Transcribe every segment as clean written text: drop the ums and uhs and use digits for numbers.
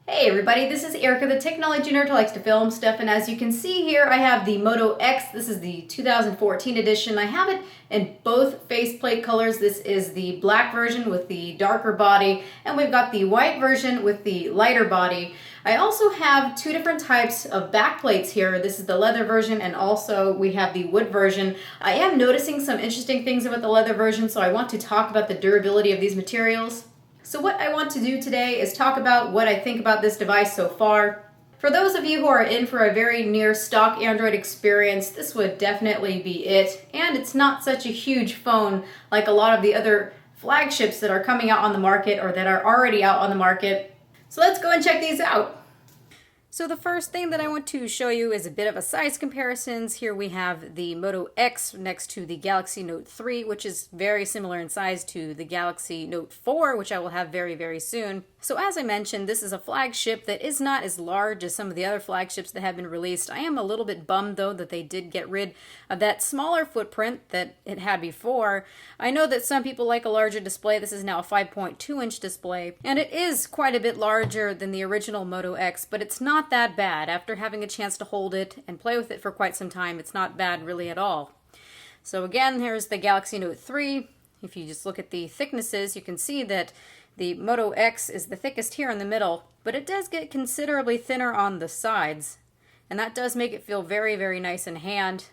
Hey everybody, this is Erica, the technology nerd who likes to film stuff, and as you can see here, I have the Moto X. This is the 2014 edition. I have it in both faceplate colors. This is the black version with the darker body, and we've got the white version with the lighter body. I also have two different types of backplates here. This is the leather version, and also we have the wood version. I am noticing some interesting things about the leather version, so I want to talk about the durability of these materials. So what I want to do today is talk about what I think about this device so far. For those of you who are in for a very near stock Android experience, this would definitely be it. And it's not such a huge phone like a lot of the other flagships that are coming out on the market or that are already out on the market. So let's go and check these out. So the first thing that I want to show you is a bit of a size comparisons. Here we have the Moto X next to the Galaxy Note 3, which is very similar in size to the Galaxy Note 4, which I will have very, very soon. So as I mentioned, this is a flagship that is not as large as some of the other flagships that have been released. I am a little bit bummed though that they did get rid of that smaller footprint that it had before. I know that some people like a larger display. This is now a 5.2-inch display, and it is quite a bit larger than the original Moto X, but it's not that bad. After having a chance to hold it and play with it for quite some time, it's not bad really at all. So again, here's the Galaxy Note 3. If you just look at the thicknesses, you can see that the Moto X is the thickest here in the middle, but it does get considerably thinner on the sides, and that does make it feel very, very nice in hand.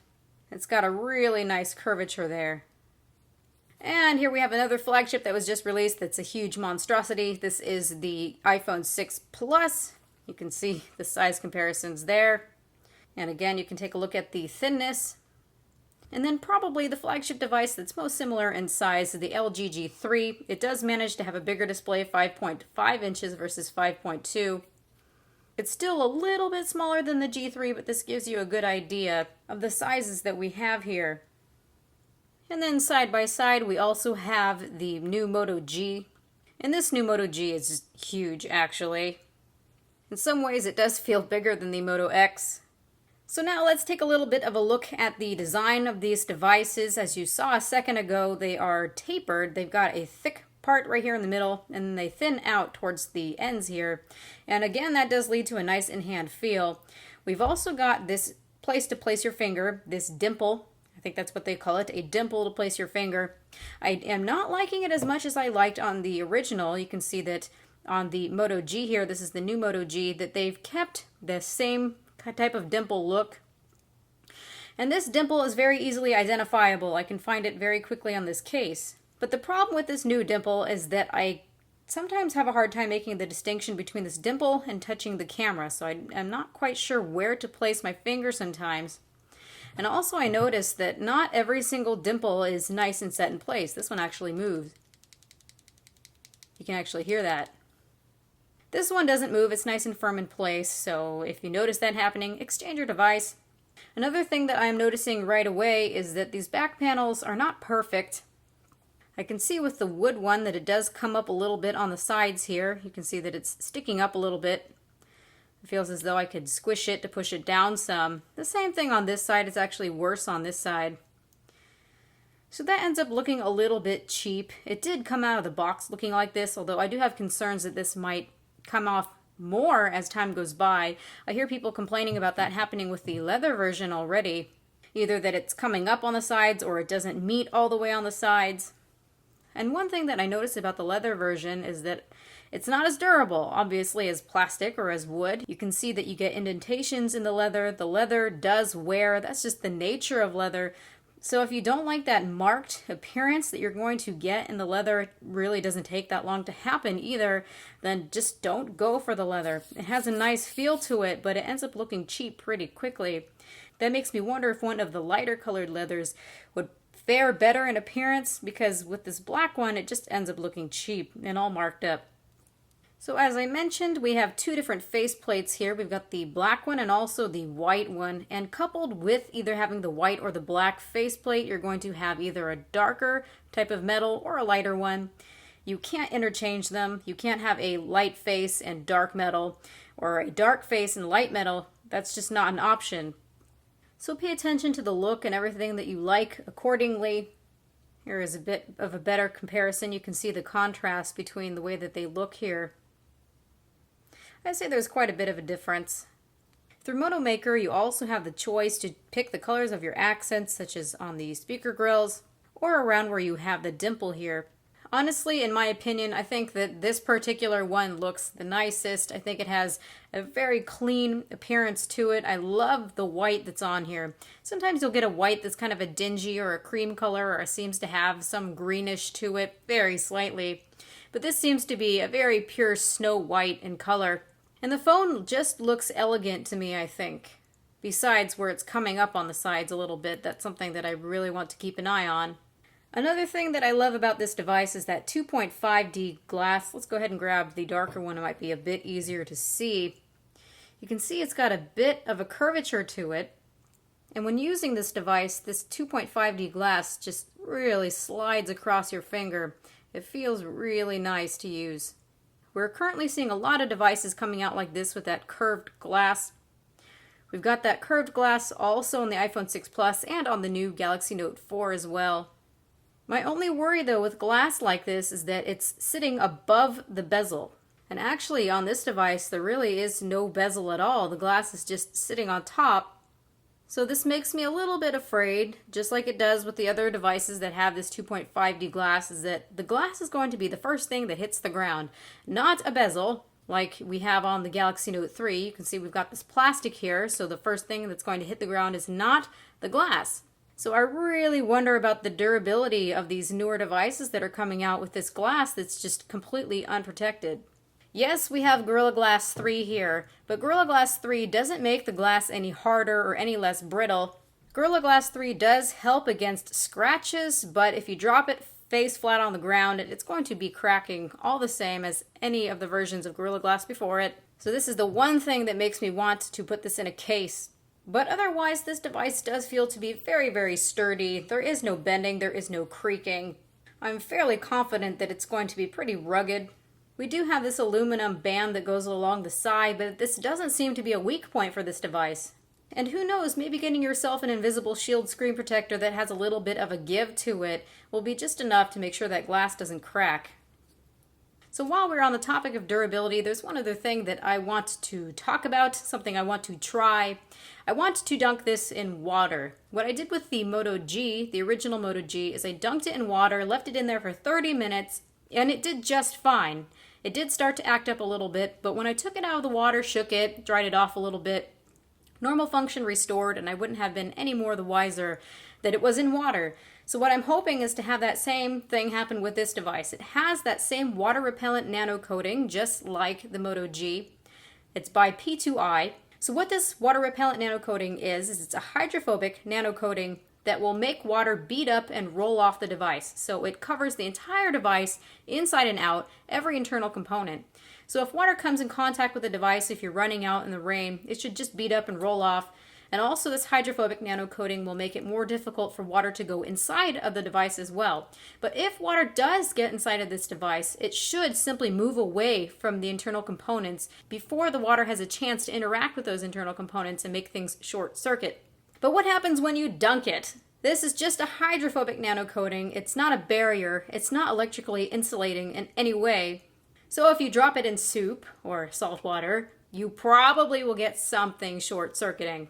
It's got a really nice curvature there. And here we have another flagship that was just released that's a huge monstrosity. This is the iPhone 6 Plus. You can see the size comparisons there. And again, you can take a look at the thinness. And then probably the flagship device that's most similar in size is the LG G3. It does manage to have a bigger display, 5.5 inches versus 5.2. It's still a little bit smaller than the G3, but this gives you a good idea of the sizes that we have here. And then side by side, we also have the new Moto G. And this new Moto G is huge, actually. In some ways, it does feel bigger than the Moto X. So now let's take a little bit of a look at the design of these devices. As you saw a second ago, they are tapered. They've got a thick part right here in the middle, and then they thin out towards the ends here. And again, that does lead to a nice in-hand feel. We've also got this place to place your finger, this dimple. I think that's what they call it, a dimple to place your finger. I am not liking it as much as I liked on the original. You can see that on the Moto G here, this is the new Moto G, that they've kept the same type of dimple look. And this dimple is very easily identifiable. I can find it very quickly on this case. But the problem with this new dimple is that I sometimes have a hard time making the distinction between this dimple and touching the camera. So I'm not quite sure where to place my finger sometimes. And also I noticed that not every single dimple is nice and set in place. This one actually moves. You can actually hear that. This one doesn't move, it's nice and firm in place, so if you notice that happening, exchange your device. Another thing that I'm noticing right away is that these back panels are not perfect. I can see with the wood one that it does come up a little bit on the sides here. You can see that it's sticking up a little bit. It feels as though I could squish it to push it down some. The same thing on this side, it's actually worse on this side. So that ends up looking a little bit cheap. It did come out of the box looking like this, although I do have concerns that this might come off more as time goes by. I hear people complaining about that happening with the leather version already. Either that it's coming up on the sides or it doesn't meet all the way on the sides. And one thing that I noticed about the leather version is that it's not as durable, obviously, as plastic or as wood. You can see that you get indentations in the leather. The leather does wear. That's just the nature of leather. So if you don't like that marked appearance that you're going to get in the leather, it really doesn't take that long to happen either, then just don't go for the leather. It has a nice feel to it, but it ends up looking cheap pretty quickly. That makes me wonder if one of the lighter colored leathers would fare better in appearance, because with this black one, it just ends up looking cheap and all marked up. So as I mentioned, we have two different face plates here. We've got the black one and also the white one. And coupled with either having the white or the black face plate, you're going to have either a darker type of metal or a lighter one. You can't interchange them. You can't have a light face and dark metal or a dark face and light metal. That's just not an option. So pay attention to the look and everything that you like accordingly. Here is a bit of a better comparison. You can see the contrast between the way that they look here. I'd say there's quite a bit of a difference. Through Moto Maker, you also have the choice to pick the colors of your accents, such as on the speaker grills, or around where you have the dimple here. Honestly, in my opinion, I think that this particular one looks the nicest. I think it has a very clean appearance to it. I love the white that's on here. Sometimes you'll get a white that's kind of a dingy or a cream color, or seems to have some greenish to it, very slightly. But this seems to be a very pure snow white in color. And the phone just looks elegant to me, I think. Besides where it's coming up on the sides a little bit, that's something that I really want to keep an eye on. Another thing that I love about this device is that 2.5D glass. Let's go ahead and grab the darker one. It might be a bit easier to see. You can see it's got a bit of a curvature to it. And when using this device, this 2.5D glass just really slides across your finger. It feels really nice to use. We're currently seeing a lot of devices coming out like this with that curved glass. We've got that curved glass also on the iPhone 6 Plus and on the new Galaxy Note 4 as well. My only worry though with glass like this is that it's sitting above the bezel. And actually on this device there really is no bezel at all. The glass is just sitting on top. So this makes me a little bit afraid, just like it does with the other devices that have this 2.5D glass, is that the glass is going to be the first thing that hits the ground, not a bezel like we have on the Galaxy Note 3. You can see we've got this plastic here, so the first thing that's going to hit the ground is not the glass. So I really wonder about the durability of these newer devices that are coming out with this glass that's just completely unprotected. Yes, we have Gorilla Glass 3 here, but Gorilla Glass 3 doesn't make the glass any harder or any less brittle. Gorilla Glass 3 does help against scratches, but if you drop it face flat on the ground, it's going to be cracking all the same as any of the versions of Gorilla Glass before it. So this is the one thing that makes me want to put this in a case. But otherwise, this device does feel to be very, very sturdy. There is no bending, there is no creaking. I'm fairly confident that it's going to be pretty rugged. We do have this aluminum band that goes along the side, but this doesn't seem to be a weak point for this device. And who knows, maybe getting yourself an invisible shield screen protector that has a little bit of a give to it will be just enough to make sure that glass doesn't crack. So while we're on the topic of durability, there's one other thing that I want to talk about, something I want to try. I want to dunk this in water. What I did with the Moto G, the original Moto G, is I dunked it in water, left it in there for 30 minutes, and it did just fine. It did start to act up a little bit, but when I took it out of the water, shook it, dried it off a little bit, normal function restored, and I wouldn't have been any more the wiser that it was in water. So what I'm hoping is to have that same thing happen with this device. It has that same water repellent nano coating, just like the Moto G. It's by P2i. So what this water repellent nano coating is it's a hydrophobic nano coating that will make water bead up and roll off the device. So it covers the entire device inside and out, every internal component. So if water comes in contact with the device, if you're running out in the rain, it should just bead up and roll off. And also this hydrophobic nano coating will make it more difficult for water to go inside of the device as well. But if water does get inside of this device, it should simply move away from the internal components before the water has a chance to interact with those internal components and make things short circuit. But what happens when you dunk it? This is just a hydrophobic nano coating. It's not a barrier. It's not electrically insulating in any way. So if you drop it in soup or salt water, you probably will get something short circuiting.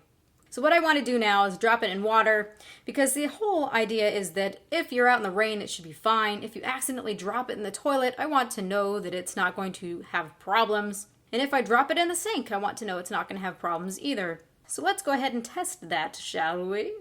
So what I want to do now is drop it in water, because the whole idea is that if you're out in the rain, it should be fine. If you accidentally drop it in the toilet, I want to know that it's not going to have problems. And if I drop it in the sink, I want to know it's not going to have problems either. So let's go ahead and test that, shall we?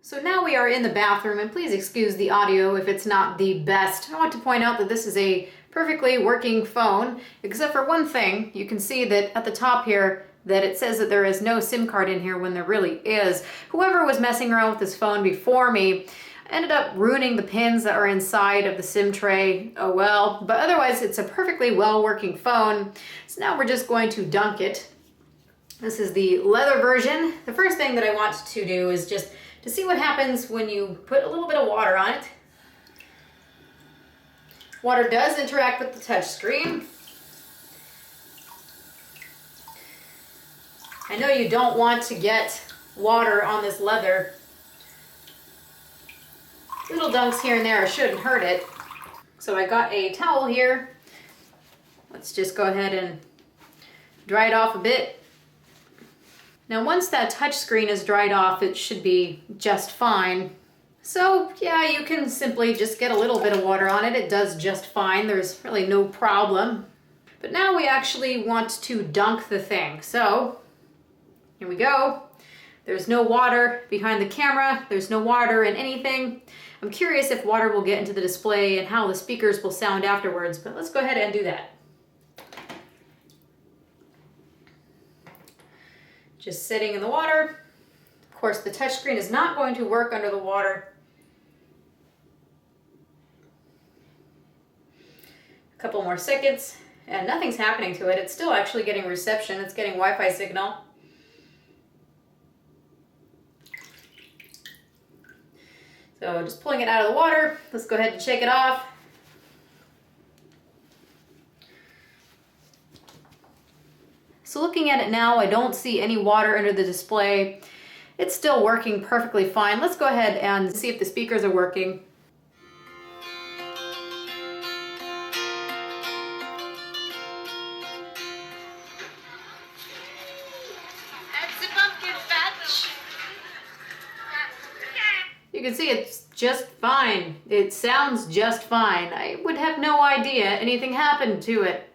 So now we are in the bathroom, and please excuse the audio if it's not the best. I want to point out that this is a perfectly working phone, except for one thing. You can see that at the top here that it says that there is no SIM card in here when there really is. Whoever was messing around with this phone before me ended up ruining the pins that are inside of the SIM tray. Oh well, but otherwise it's a perfectly well working phone. So now we're just going to dunk it. This is the leather version. The first thing that I want to do is just to see what happens when you put a little bit of water on it. Water does interact with the touch screen. I know you don't want to get water on this leather. Little dunks here and there shouldn't hurt it. So I got a towel here. Let's just go ahead and dry it off a bit. Now once that touch screen is dried off, it should be just fine. So yeah, you can simply just get a little bit of water on it. It does just fine. There's really no problem. But now we actually want to dunk the thing. So here we go. There's no water behind the camera. There's no water in anything. I'm curious if water will get into the display and how the speakers will sound afterwards, but let's go ahead and do that. Just sitting in the water. Of course, the touchscreen is not going to work under the water. A couple more seconds, and nothing's happening to it. It's still actually getting reception. It's getting Wi-Fi signal. So just pulling it out of the water. Let's go ahead and shake it off. So looking at it now, I don't see any water under the display. It's still working perfectly fine. Let's go ahead and see if the speakers are working. You can see it's just fine. It sounds just fine. I would have no idea anything happened to it.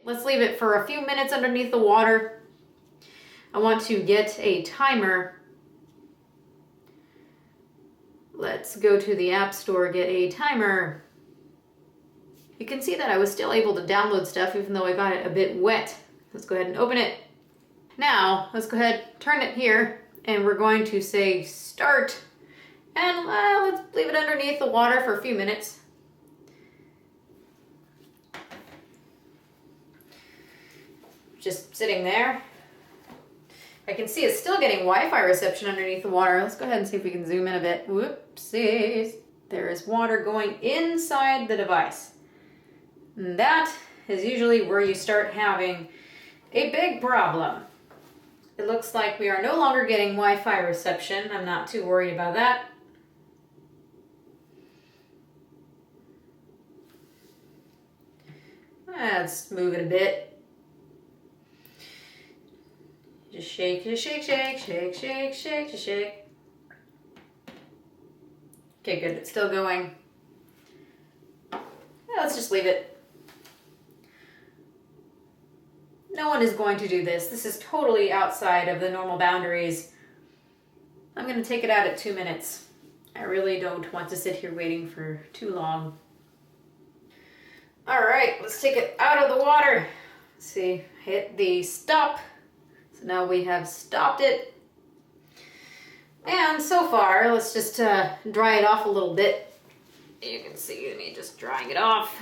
Let's leave it for a few minutes underneath the water. I want to get a timer. Let's go to the App Store, get a timer. You can see that I was still able to download stuff even though I got it a bit wet. Let's go ahead and open it. Now, let's go ahead, turn it here, and we're going to say start. And let's leave it underneath the water for a few minutes. Just sitting there. I can see it's still getting Wi-Fi reception underneath the water. Let's go ahead and see if we can zoom in a bit. Whoopsies. There is water going inside the device. And that is usually where you start having a big problem. It looks like we are no longer getting Wi-Fi reception. I'm not too worried about that. Let's move it a bit. Just shake, just shake, shake, shake, shake, shake, just shake. Okay, good, it's still going. Yeah, let's just leave it. No one is going to do this. This is totally outside of the normal boundaries. I'm gonna take it out at 2 minutes. I really don't want to sit here waiting for too long. All right, let's take it out of the water. Let's see, hit the stop. So now we have stopped it. And so far, let's just dry it off a little bit. You can see me just drying it off.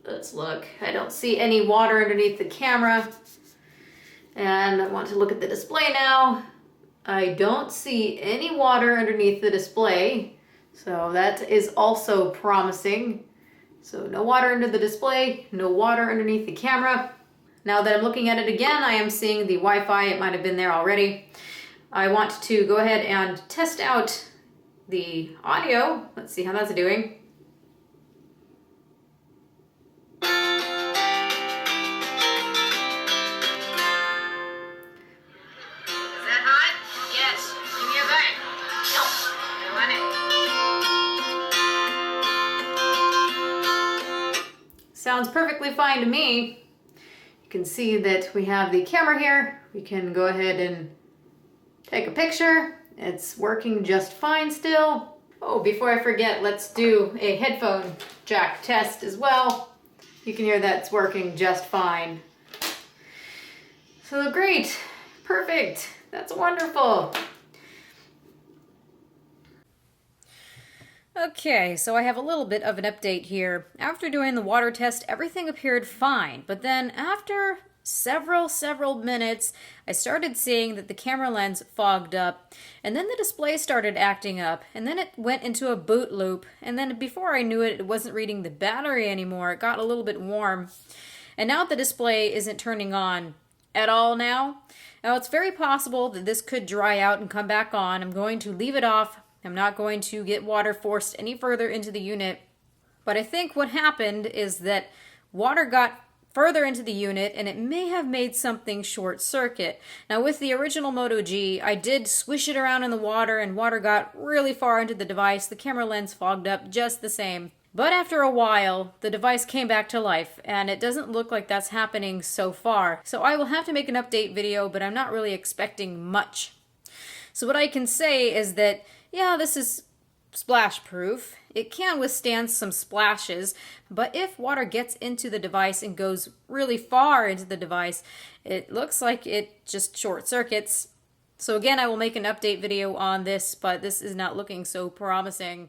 Let's look. I don't see any water underneath the camera. And I want to look at the display now. I don't see any water underneath the display. So that is also promising. So no water under the display, no water underneath the camera. Now that I'm looking at it again, I am seeing the Wi-Fi. It might have been there already. I want to go ahead and test out the audio. Let's see how that's doing. Sounds perfectly fine to me. You can see that we have the camera here. We can go ahead and take a picture. It's working just fine still. Oh, before I forget, let's do a headphone jack test as well. You can hear that it's working just fine. So great, perfect, that's wonderful. Okay, so I have a little bit of an update here. After doing the water test, everything appeared fine, but then after several minutes, I started seeing that the camera lens fogged up, and then the display started acting up, and then it went into a boot loop, and then before I knew it, it wasn't reading the battery anymore. It got a little bit warm, and now the display isn't turning on at all now. Now, it's very possible that this could dry out and come back on. I'm going to leave it off. I'm not going to get water forced any further into the unit. But I think what happened is that water got further into the unit and it may have made something short circuit. Now, with the original Moto G, I did swish it around in the water and water got really far into the device. The camera lens fogged up just the same. But after a while, the device came back to life, and it doesn't look like that's happening so far. So I will have to make an update video, but I'm not really expecting much. So what I can say is that, yeah, this is splash proof. It can withstand some splashes, but if water gets into the device and goes really far into the device, it looks like it just short circuits. So again, I will make an update video on this, but this is not looking so promising.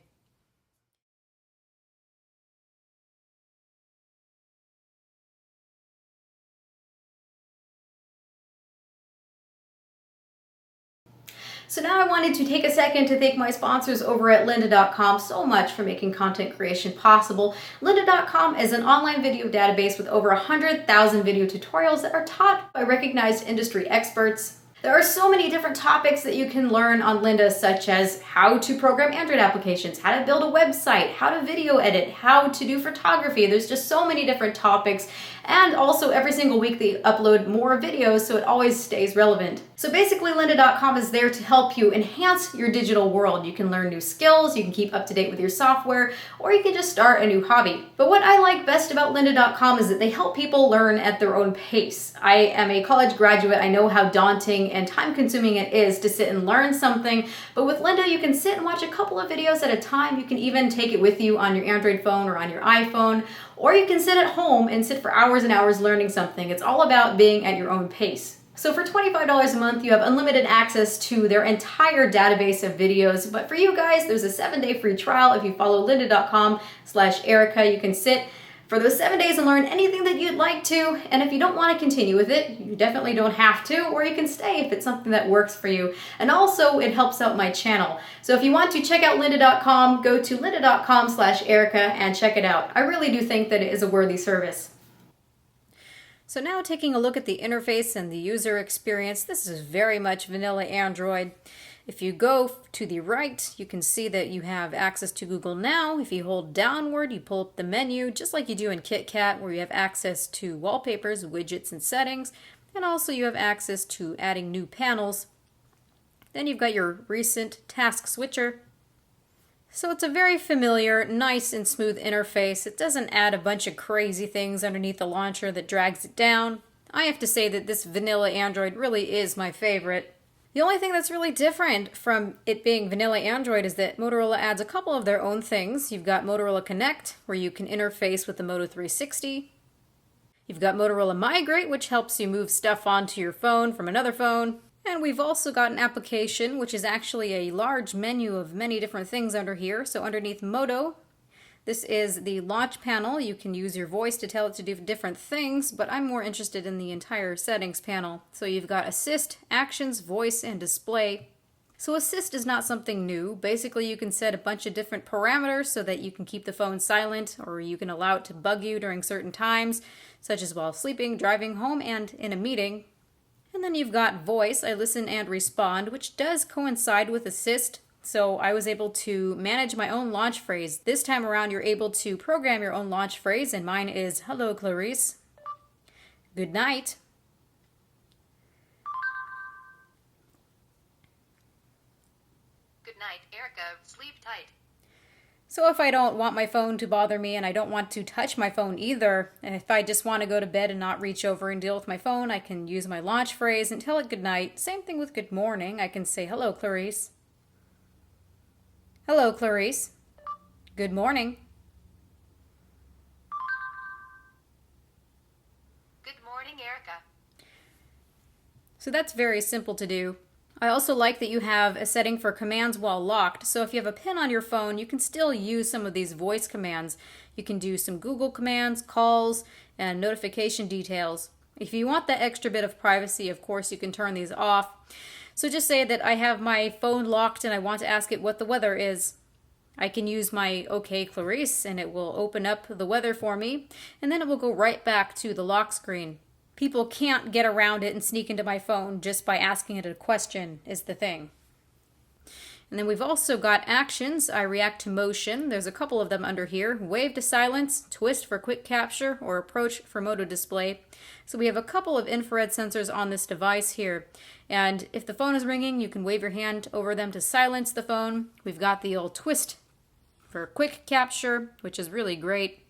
So now I wanted to take a second to thank my sponsors over at lynda.com so much for making content creation possible. Lynda.com is an online video database with over 100,000 video tutorials that are taught by recognized industry experts. There are so many different topics that you can learn on Lynda, such as how to program Android applications, how to build a website, how to video edit, how to do photography. There's just so many different topics. And also every single week they upload more videos, so it always stays relevant. So basically lynda.com is there to help you enhance your digital world. You can learn new skills, you can keep up to date with your software, or you can just start a new hobby. But what I like best about lynda.com is that they help people learn at their own pace. I am a college graduate. I know how daunting and time-consuming it is to sit and learn something, but with Lynda you can sit and watch a couple of videos at a time. You can even take it with you on your Android phone or on your iPhone, or you can sit at home and sit for hours and hours learning something. It's all about being at your own pace. So for $25 a month, you have unlimited access to their entire database of videos. But for you guys, there's a 7-day free trial. If you follow lynda.com/Erica, you can sit for those 7 days and learn anything that you'd like to. And if you don't want to continue with it, you definitely don't have to, or you can stay if it's something that works for you. And also, it helps out my channel. So if you want to check out lynda.com, go to lynda.com/Erica and check it out. I really do think that it is a worthy service. So now taking a look at the interface and the user experience, this is very much vanilla Android. If you go to the right, you can see that you have access to Google Now. If you hold downward, you pull up the menu, just like you do in KitKat, where you have access to wallpapers, widgets, and settings. And also you have access to adding new panels. Then you've got your recent task switcher. So it's a very familiar, nice and smooth interface. It doesn't add a bunch of crazy things underneath the launcher that drags it down. I have to say that this vanilla Android really is my favorite. The only thing that's really different from it being vanilla Android is that Motorola adds a couple of their own things. You've got Motorola Connect, where you can interface with the Moto 360. You've got Motorola Migrate, which helps you move stuff onto your phone from another phone. And we've also got an application, which is actually a large menu of many different things under here. So underneath Moto, this is the launch panel. You can use your voice to tell it to do different things, but I'm more interested in the entire settings panel. So you've got Assist, Actions, Voice, and Display. So Assist is not something new. Basically, you can set a bunch of different parameters so that you can keep the phone silent, or you can allow it to bug you during certain times, such as while sleeping, driving home, and in a meeting. And then you've got Voice, I Listen and Respond, which does coincide with Assist. So I was able to manage my own launch phrase. This time around, you're able to program your own launch phrase, and mine is, "Hello, Clarice. Good night." Good night, Erica. Sleep tight. So if I don't want my phone to bother me and I don't want to touch my phone either, and if I just want to go to bed and not reach over and deal with my phone, I can use my launch phrase and tell it good night. Same thing with good morning. I can say, "Hello, Clarice. Hello, Clarice. Good morning." Good morning, Erica. So that's very simple to do. I also like that you have a setting for commands while locked. So if you have a pin on your phone, you can still use some of these voice commands. You can do some Google commands, calls, and notification details. If you want that extra bit of privacy, of course, you can turn these off. So just say that I have my phone locked and I want to ask it what the weather is. I can use my OK Clarice and it will open up the weather for me, and then it will go right back to the lock screen. People can't get around it and sneak into my phone just by asking it a question is the thing. And then we've also got actions. I react to motion. There's a couple of them under here. Wave to silence, twist for quick capture, or approach for Moto display. So we have a couple of infrared sensors on this device here. And if the phone is ringing, you can wave your hand over them to silence the phone. We've got the old twist for quick capture, which is really great.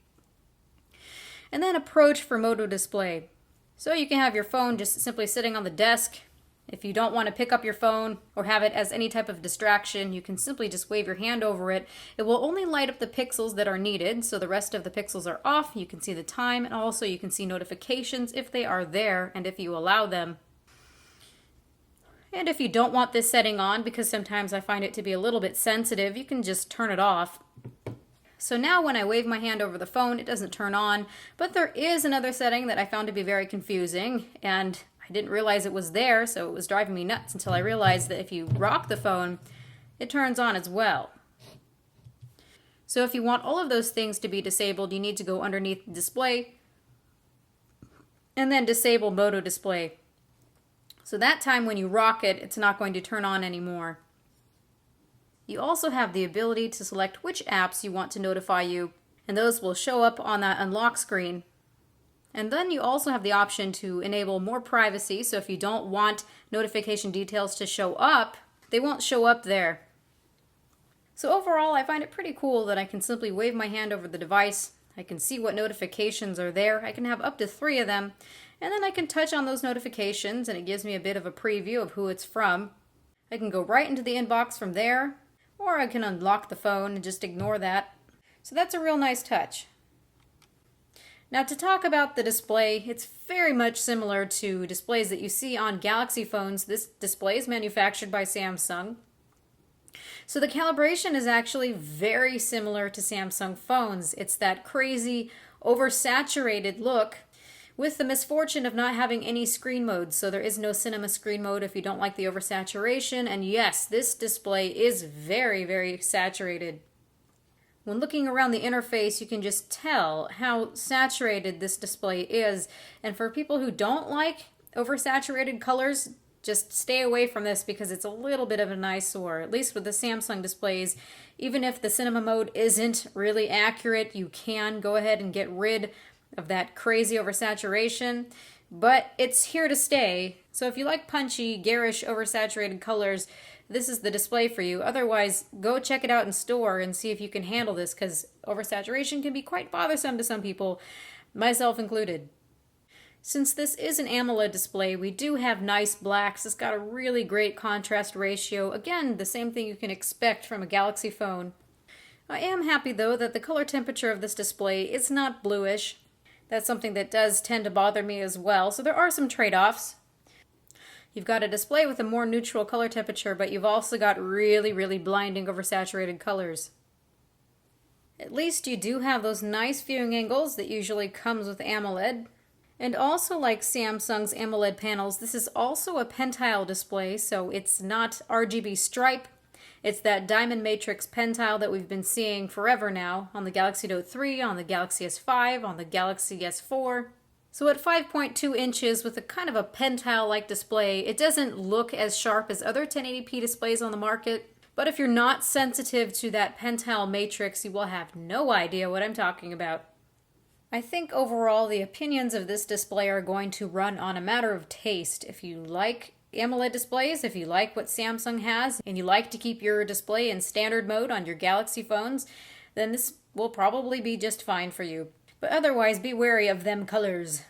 And then approach for Moto display. So you can have your phone just simply sitting on the desk. If you don't want to pick up your phone or have it as any type of distraction, you can simply just wave your hand over it. It will only light up the pixels that are needed, so the rest of the pixels are off. You can see the time, and also you can see notifications if they are there and if you allow them. And if you don't want this setting on, because sometimes I find it to be a little bit sensitive, you can just turn it off. So now when I wave my hand over the phone, it doesn't turn on, but there is another setting that I found to be very confusing, and I didn't realize it was there, so it was driving me nuts until I realized that if you rock the phone, it turns on as well. So if you want all of those things to be disabled, you need to go underneath the display and then disable Moto display. So that time when you rock it, it's not going to turn on anymore. You also have the ability to select which apps you want to notify you, and those will show up on that unlock screen. And then you also have the option to enable more privacy, so if you don't want notification details to show up, they won't show up there. So overall, I find it pretty cool that I can simply wave my hand over the device. I can see what notifications are there. I can have up to 3 of them, and then I can touch on those notifications, and it gives me a bit of a preview of who it's from. I can go right into the inbox from there, or I can unlock the phone and just ignore that. So that's a real nice touch. Now to talk about the display, it's very much similar to displays that you see on Galaxy phones. This display is manufactured by Samsung. So the calibration is actually very similar to Samsung phones. It's that crazy, oversaturated look with the misfortune of not having any screen modes. So there is no cinema screen mode if you don't like the oversaturation. And yes, this display is very, very saturated. When looking around the interface, you can just tell how saturated this display is. And for people who don't like oversaturated colors, just stay away from this because it's a little bit of an eyesore. At least with the Samsung displays, even if the cinema mode isn't really accurate, you can go ahead and get rid of that crazy oversaturation. But it's here to stay. So if you like punchy, garish, oversaturated colors, this is the display for you. Otherwise, go check it out in store and see if you can handle this, because oversaturation can be quite bothersome to some people, myself included. Since this is an AMOLED display, we do have nice blacks. It's got a really great contrast ratio. Again, the same thing you can expect from a Galaxy phone. I am happy though that the color temperature of this display is not bluish. That's something that does tend to bother me as well, so there are some trade-offs. You've got a display with a more neutral color temperature, but you've also got really, really blinding oversaturated colors. At least you do have those nice viewing angles that usually comes with AMOLED. And also like Samsung's AMOLED panels, this is also a pentile display, so it's not RGB stripe. It's that diamond matrix pentile that we've been seeing forever now on the Galaxy Note 3, on the Galaxy S5, on the Galaxy S4. So at 5.2 inches with a kind of a pentile-like display, it doesn't look as sharp as other 1080p displays on the market. But if you're not sensitive to that pentile matrix, you will have no idea what I'm talking about. I think overall the opinions of this display are going to run on a matter of taste. If you like AMOLED displays, if you like what Samsung has, and you like to keep your display in standard mode on your Galaxy phones, then this will probably be just fine for you. But otherwise, be wary of them colors.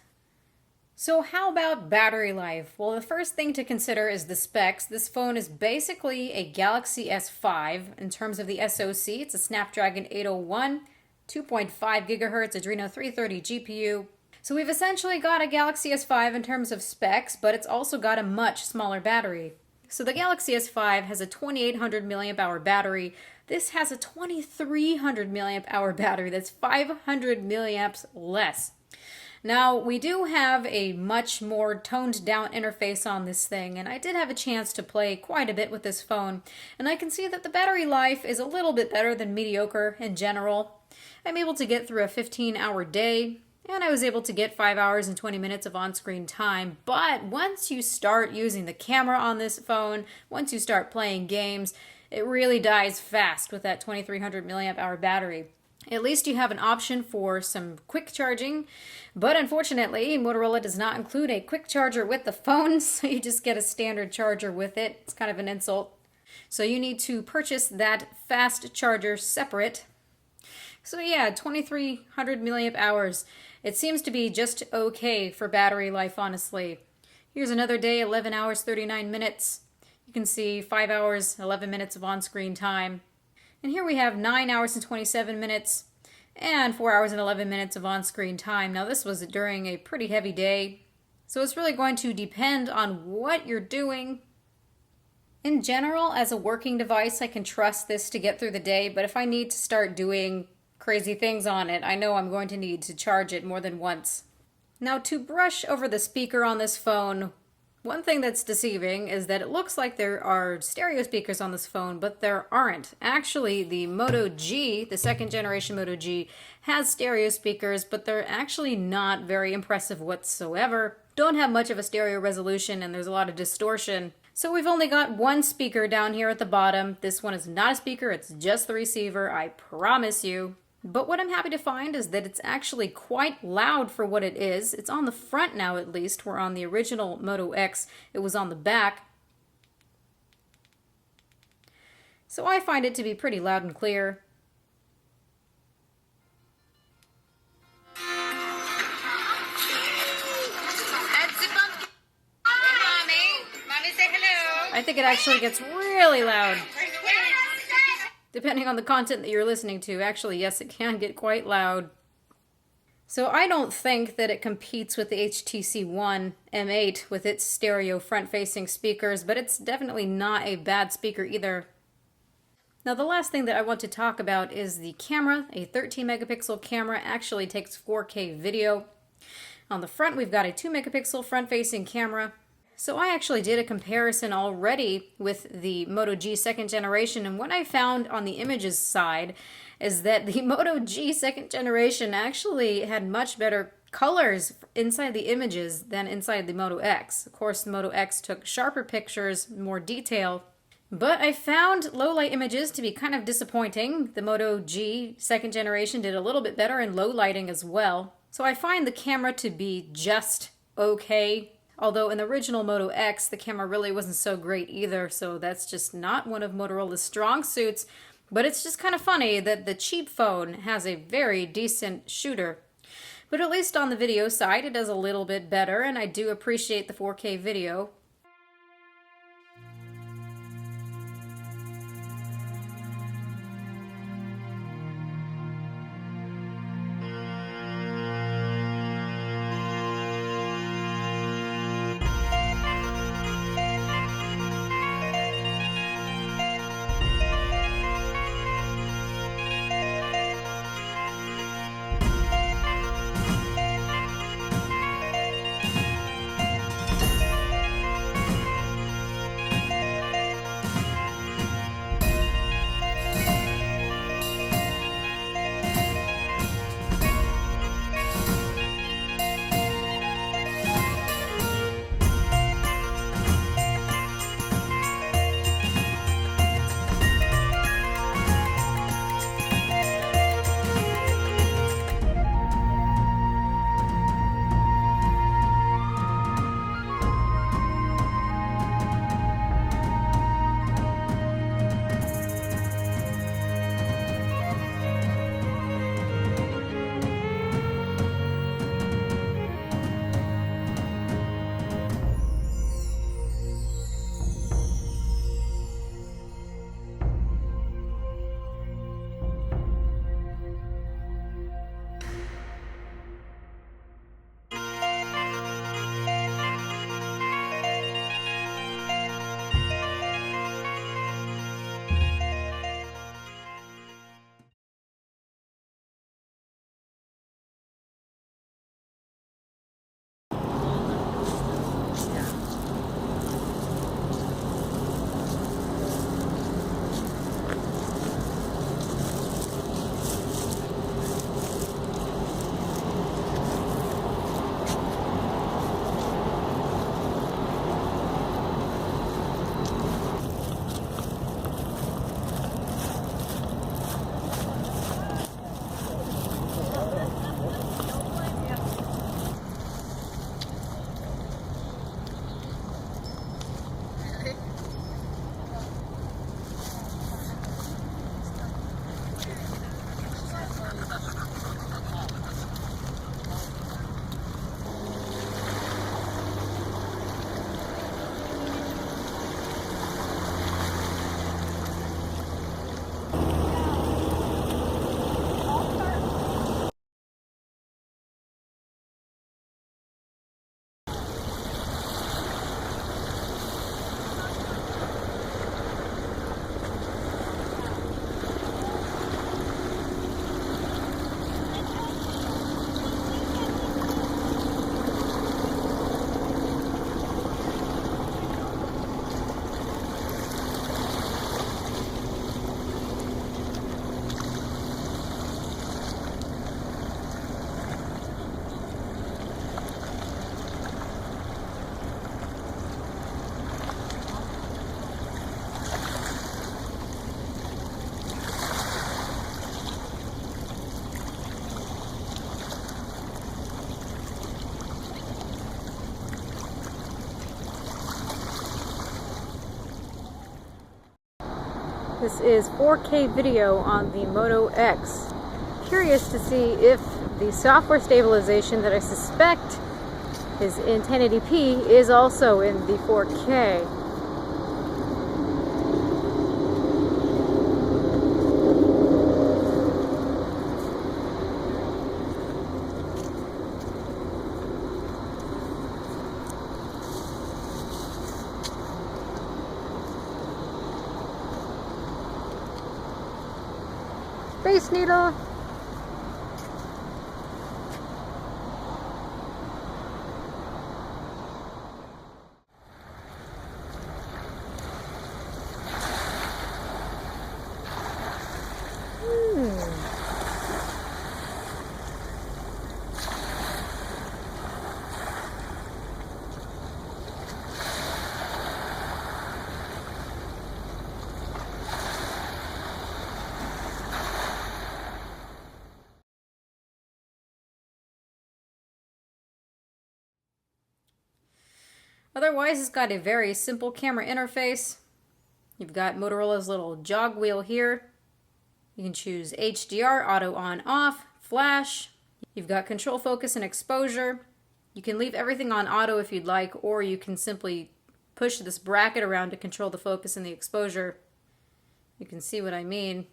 So how about battery life? Well, the first thing to consider is the specs. This phone is basically a Galaxy S5 in terms of the SoC. It's a Snapdragon 801, 2.5 gigahertz Adreno 330 GPU. So we've essentially got a Galaxy S5 in terms of specs, but it's also got a much smaller battery. So the Galaxy S5 has a 2800 milliamp hour battery. This has a 2300 milliamp hour battery. That's 500 milliamps less. Now, we do have a much more toned down interface on this thing, and I did have a chance to play quite a bit with this phone, and I can see that the battery life is a little bit better than mediocre in general. I'm able to get through a 15-hour day, and I was able to get 5 hours and 20 minutes of on-screen time. But once you start using the camera on this phone, once you start playing games, it really dies fast with that 2300 milliamp hour battery. At least you have an option for some quick charging, but unfortunately, Motorola does not include a quick charger with the phone, so you just get a standard charger with it. It's kind of an insult. So you need to purchase that fast charger separate. So yeah, 2300 milliamp hours. It seems to be just okay for battery life, honestly. Here's another day, 11 hours, 39 minutes. You can see 5 hours, 11 minutes of on-screen time. And here we have 9 hours and 27 minutes and 4 hours and 11 minutes of on-screen time. Now this was during a pretty heavy day, so it's really going to depend on what you're doing. In general, as a working device, I can trust this to get through the day, but if I need to start doing crazy things on it, I know I'm going to need to charge it more than once. Now, to brush over the speaker on this phone, one thing that's deceiving is that it looks like there are stereo speakers on this phone, but there aren't. Actually, the Moto G, the second generation Moto G, has stereo speakers, but they're actually not very impressive whatsoever. Don't have much of a stereo resolution, and there's a lot of distortion. So we've only got one speaker down here at the bottom. This one is not a speaker, it's just the receiver, I promise you. But what I'm happy to find is that it's actually quite loud for what it is. It's on the front now, at least, where on the original Moto X it was on the back. So I find it to be pretty loud and clear. I think it actually gets really loud. Depending on the content that you're listening to. Actually, yes, it can get quite loud. So I don't think that it competes with the HTC One M8 with its stereo front-facing speakers, but it's definitely not a bad speaker either. Now the last thing that I want to talk about is the camera. A 13 megapixel camera actually takes 4K video. On the front we've got a 2 megapixel front-facing camera. So I actually did a comparison already with the Moto G second generation, and what I found on the images side is that the Moto G second generation actually had much better colors inside the images than inside the Moto X. Of course, the Moto X took sharper pictures, more detail, but I found low light images to be kind of disappointing. The Moto G second generation did a little bit better in low lighting as well. So I find the camera to be just okay. Although in the original Moto X, the camera really wasn't so great either, so that's just not one of Motorola's strong suits. But it's just kind of funny that the cheap phone has a very decent shooter. But at least on the video side, it does a little bit better, and I do appreciate the 4K video. This is 4K video on the Moto X. Curious to see if the software stabilization that I suspect is in 1080p is also in the 4K. Space Needle! Otherwise, it's got a very simple camera interface. You've got Motorola's little jog wheel here. You can choose HDR, auto on off, flash. You've got control focus and exposure. You can leave everything on auto if you'd like, or you can simply push this bracket around to control the focus and the exposure. You can see what I mean.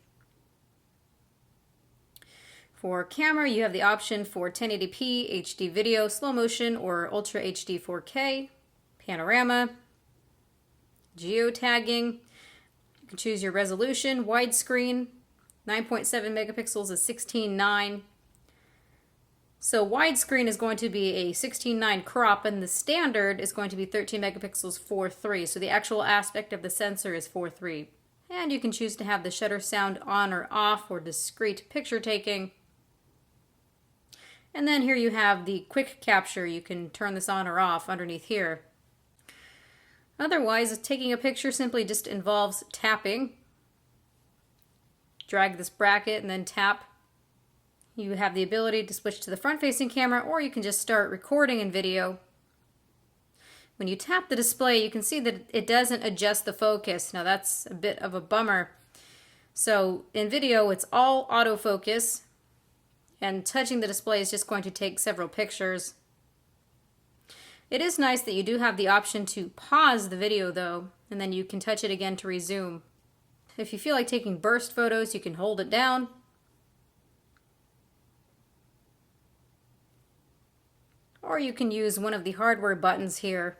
For camera, you have the option for 1080p, HD video, slow motion, or Ultra HD 4K. Panorama, geotagging. You can choose your resolution, widescreen, 9.7 megapixels is 16:9. So widescreen is going to be a 16:9 crop, and the standard is going to be 13 megapixels 4:3. So the actual aspect of the sensor is 4:3. And you can choose to have the shutter sound on or off for discrete picture taking. And then here you have the quick capture. You can turn this on or off underneath here. Otherwise, taking a picture simply just involves tapping. Drag this bracket and then tap. You have the ability to switch to the front-facing camera, or you can just start recording in video. When you tap the display, you can see that it doesn't adjust the focus. Now that's a bit of a bummer. So in video, it's all autofocus, and touching the display is just going to take several pictures. It is nice that you do have the option to pause the video though, and then you can touch it again to resume. If you feel like taking burst photos, you can hold it down. Or you can use one of the hardware buttons here.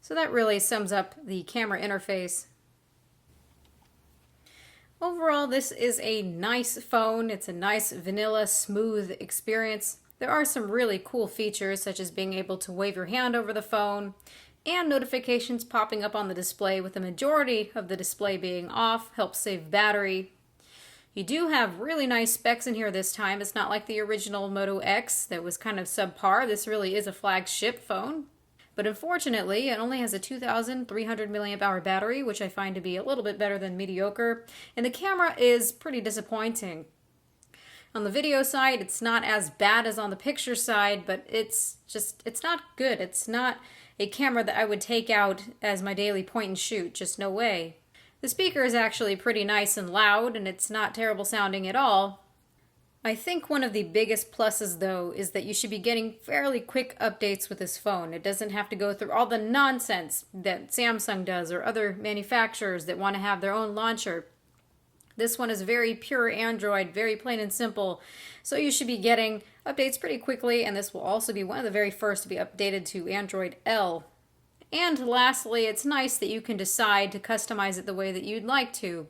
So that really sums up the camera interface. Overall, this is a nice phone. It's a nice vanilla, smooth experience. There are some really cool features, such as being able to wave your hand over the phone and notifications popping up on the display, with the majority of the display being off. Helps save battery. You do have really nice specs in here this time. It's not like the original Moto X that was kind of subpar. This really is a flagship phone. But unfortunately, it only has a 2,300 milliamp hour battery, which I find to be a little bit better than mediocre. And the camera is pretty disappointing. On the video side, it's not as bad as on the picture side, but it's not good. It's not a camera that I would take out as my daily point and shoot, just no way. The speaker is actually pretty nice and loud, and it's not terrible sounding at all. I think one of the biggest pluses, though, is that you should be getting fairly quick updates with this phone. It doesn't have to go through all the nonsense that Samsung does or other manufacturers that want to have their own launcher. This one is very pure Android, very plain and simple. So you should be getting updates pretty quickly, and this will also be one of the very first to be updated to Android L. And lastly, it's nice that you can decide to customize it the way that you'd like to.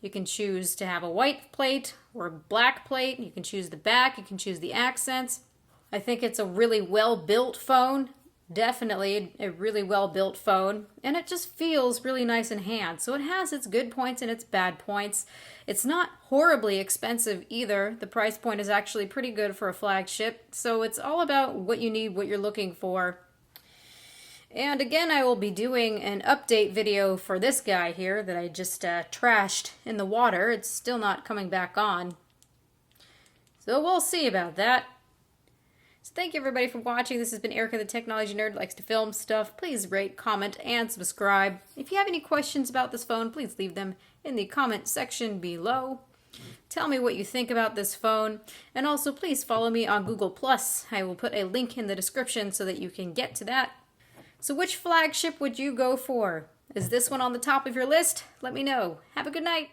You can choose to have a white plate or a black plate. You can choose the back. You can choose the accents. I think it's a really well-built phone. Definitely a really well-built phone, and it just feels really nice in hand. So it has its good points and its bad points. It's not horribly expensive either. The price point is actually pretty good for a flagship, so it's all about what you need, what you're looking for. And again, I will be doing an update video for this guy here that I just trashed in the water. It's still not coming back on, so we'll see about that. So thank you everybody for watching. This has been Erica, the technology nerd, likes to film stuff. Please rate, comment, and subscribe. If you have any questions about this phone, please leave them in the comment section below. Tell me what you think about this phone. And also please follow me on Google+. I will put a link in the description so that you can get to that. So which flagship would you go for? Is this one on the top of your list? Let me know. Have a good night.